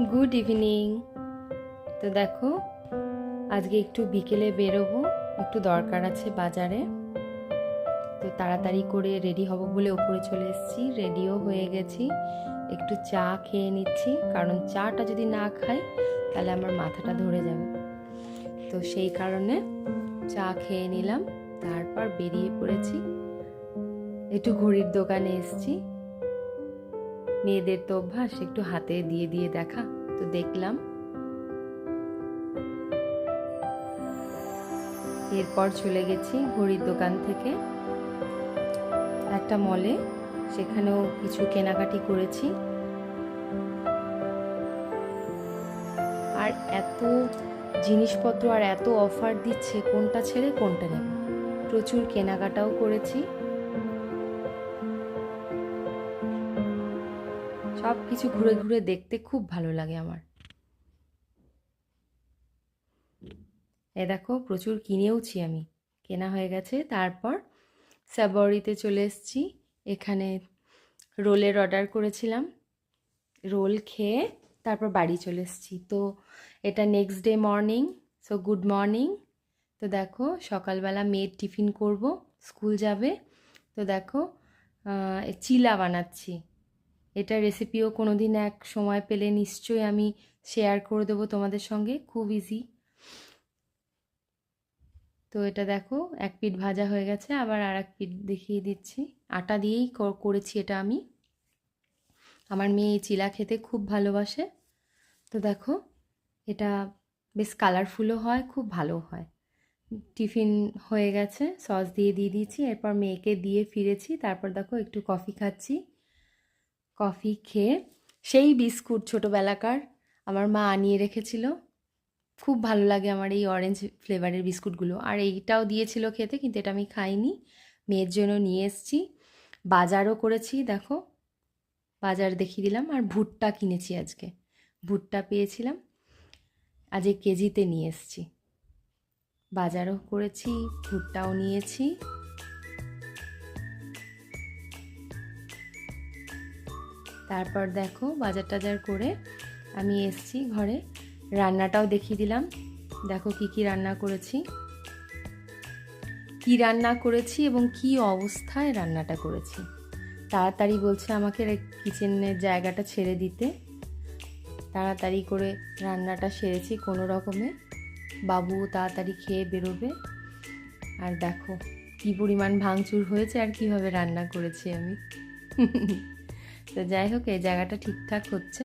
Good evening. তো দেখো, আজকে একটু বিকেলে বেরোবো, একটু দরকার আছে বাজারে। তো তাড়াতাড়ি করে রেডি হব বলে ওপরে চলে এসেছি, রেডিও হয়ে গেছি। একটু চা খেয়ে নিচ্ছি, কারণ চাটা যদি না খাই তাহলে আমার মাথাটা ধরে যাবে। তো সেই কারণে চা খেয়ে নিলাম, তারপর বেরিয়ে পড়েছি। একটু ঘড়ির দোকানে এসেছি, মেয়েদের তো অভ্যাস একটু হাতে দিয়ে দিয়ে দেখা, তো দেখলাম। এরপর চলে গেছি ঘড়ির দোকান থেকে একটা মলে, সেখানেও কিছু কেনাকাটি করেছি। আর এত জিনিসপত্র আর এত অফার দিচ্ছে, কোনটা ছেড়ে কোনটা নেব। প্রচুর কেনাকাটাও করেছি। সব কিছু ঘুরে ঘুরে দেখতে খুব ভালো লাগে আমার। এ দেখো, প্রচুর কিনেওছি আমি, কেনা হয়ে গেছে। তারপর সাবওয়ারিতে চলে এসেছি। এখানে রোলের অর্ডার করেছিলাম, রোল খেয়ে তারপর বাড়ি চলে এসেছি। তো এটা next day morning, so good morning. তো দেখো, সকালবেলা মেয়ের টিফিন করব, স্কুল যাবে। তো দেখো, চিলা বানাচ্ছি। এটা রেসিপিও কোনো দিন এক সময় পেলে নিশ্চয়ই আমি শেয়ার করে দেবো তোমাদের সঙ্গে, খুব ইজি। তো এটা দেখো, এক পিঠ ভাজা হয়ে গেছে, আবার আর এক পিঠ দেখিয়ে দিচ্ছি। আটা দিয়েই করেছি এটা আমি। আমার মেয়ে চিলা খেতে খুব ভালোবাসে। তো দেখো, এটা বেশ কালারফুলও হয়, খুব ভালো হয়। টিফিন হয়ে গেছে, সস দিয়ে দিয়েছি। এরপর মেয়েকে দিয়ে ফিরেছি। তারপর দেখো, একটু কফি খাচ্ছি। কফি খেয়ে সেই বিস্কুট ছোটোবেলাকার আমার মা আনিয়ে রেখেছিল, খুব ভালো লাগে আমার এই অরেঞ্জ ফ্লেভারের বিস্কুটগুলো। আর এইটাও দিয়েছিল খেতে, কিন্তু এটা আমি খাইনি, মেয়ের জন্য নিয়ে এসেছি। বাজারও করেছি, দেখো বাজার দেখিয়ে দিলাম। আর ভুট্টা কিনেছি আজকে, ভুট্টা পেয়েছিলাম, আজ কেজিতে নিয়ে এসেছি। বাজারও করেছি, ভুট্টাও নিয়েছি। তারপর দেখো, বাজার টাজার করে আমি এসেছি ঘরে। রান্নাটাও দেখিয়ে দিলাম, দেখো কি কি রান্না করেছি, কি রান্না করেছি এবং কি অবস্থায় রান্নাটা করেছি। তাড়াতাড়ি বলছে আমাকে কিচেনের জায়গাটা ছেড়ে দিতে, তাড়াতাড়ি করে রান্নাটা সেরেছি কোনো রকমে। বাবুও তাড়াতাড়ি খেয়ে বেরোবে। আর দেখো কি পরিমাণ ভাঙচুর হয়েছে আর কিভাবে রান্না করেছি আমি। তো যাই হোক, এই জায়গাটা ঠিকঠাক হচ্ছে।